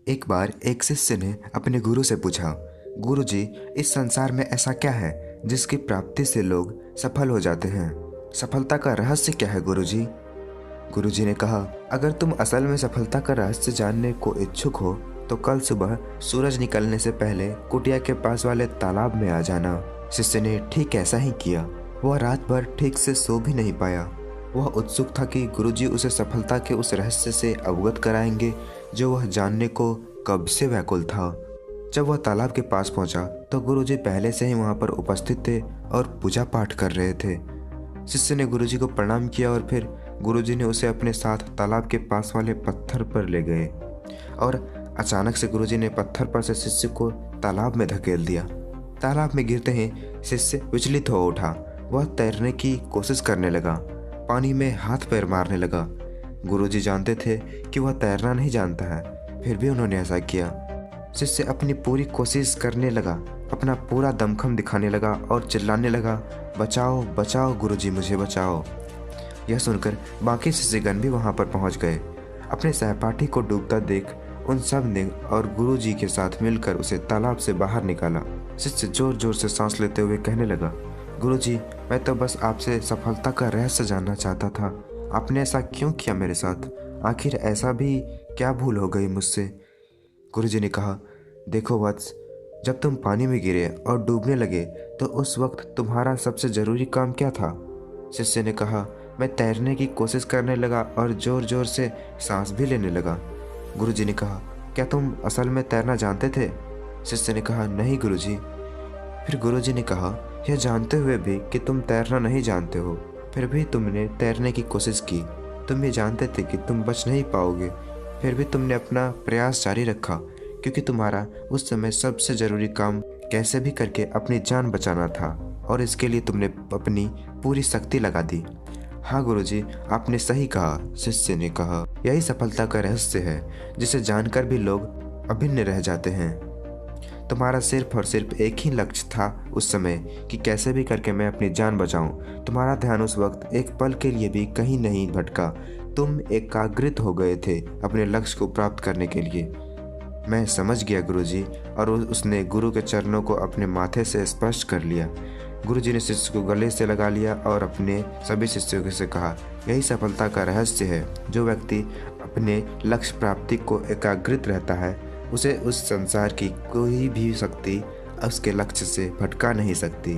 एक बार एक शिष्य ने अपने गुरु से पूछा, गुरुजी, इस संसार में ऐसा क्या है जिसकी प्राप्ति से लोग सफल हो जाते हैं? सफलता का रहस्य क्या है गुरुजी? गुरुजी ने कहा, अगर तुम असल में सफलता का रहस्य जानने को इच्छुक हो तो कल सुबह सूरज निकलने से पहले कुटिया के पास वाले तालाब में आ जाना। शिष्य ने ठीक ऐसा ही किया। वह रात भर ठीक से सो भी नहीं पाया। वह उत्सुक था कि गुरुजी उसे सफलता के उस रहस्य से अवगत कराएंगे जो वह जानने को कब से व्याकुल था। जब वह तालाब के पास पहुंचा तो गुरुजी पहले से ही वहां पर उपस्थित थे और पूजा पाठ कर रहे थे। शिष्य ने गुरुजी को प्रणाम किया और फिर गुरुजी ने उसे अपने साथ तालाब के पास वाले पत्थर पर ले गए और अचानक से गुरुजी ने पत्थर पर से शिष्य को तालाब में धकेल दिया। तालाब में गिरते ही शिष्य विचलित हो उठा। वह तैरने की कोशिश करने लगा, पानी में हाथ पैर मारने लगा। गुरुजी जानते थे कि वह तैरना नहीं जानता है, फिर भी उन्होंने ऐसा किया। शिष्य अपनी पूरी कोशिश करने लगा, अपना पूरा दमखम दिखाने लगा और चिल्लाने लगा, बचाओ बचाओ गुरुजी, मुझे बचाओ। यह सुनकर बाकी शिष्यगण भी वहां पर पहुंच गए। अपने सहपाठी को डूबता देख उन सब ने और गुरुजी के साथ मिलकर उसे तालाब से बाहर निकाला। शिष्य जोर जोर से सांस लेते हुए कहने लगा, गुरुजी, मैं तो बस आपसे सफलता का रहस्य जानना चाहता था। आपने ऐसा क्यों किया मेरे साथ? आखिर ऐसा भी क्या भूल हो गई मुझसे? गुरुजी ने कहा, देखो वत्स, जब तुम पानी में गिरे और डूबने लगे तो उस वक्त तुम्हारा सबसे ज़रूरी काम क्या था? शिष्य ने कहा, मैं तैरने की कोशिश करने लगा और ज़ोर ज़ोर से सांस भी लेने लगा। गुरुजी ने कहा, क्या तुम असल में तैरना जानते थे? शिष्य ने कहा, नहीं गुरुजी। फिर गुरुजी ने कहा, यह जानते हुए भी कि तुम तैरना नहीं जानते हो, फिर भी तुमने तैरने की कोशिश की। तुम ये जानते थे कि तुम बच नहीं पाओगे, फिर भी तुमने अपना प्रयास जारी रखा, क्योंकि तुम्हारा उस समय सबसे ज़रूरी काम कैसे भी करके अपनी जान बचाना था और इसके लिए तुमने अपनी पूरी शक्ति लगा दी। हाँ गुरुजी, आपने सही कहा, शिष्य ने कहा। यही सफलता का रहस्य है जिसे जानकर भी लोग अभिन्न रह जाते हैं। तुम्हारा सिर्फ और सिर्फ एक ही लक्ष्य था उस समय कि कैसे भी करके मैं अपनी जान बचाऊं। तुम्हारा ध्यान उस वक्त एक पल के लिए भी कहीं नहीं भटका। तुम एकाग्रित हो गए थे अपने लक्ष्य को प्राप्त करने के लिए। मैं समझ गया गुरुजी, और उसने गुरु के चरणों को अपने माथे से स्पर्श कर लिया। गुरुजी ने शिष्य को गले से लगा लिया और अपने सभी शिष्यों से कहा, यही सफलता का रहस्य है। जो व्यक्ति अपने लक्ष्य प्राप्ति को एकाग्रित रहता है उसे उस संसार की कोई भी शक्ति उसके लक्ष्य से भटका नहीं सकती।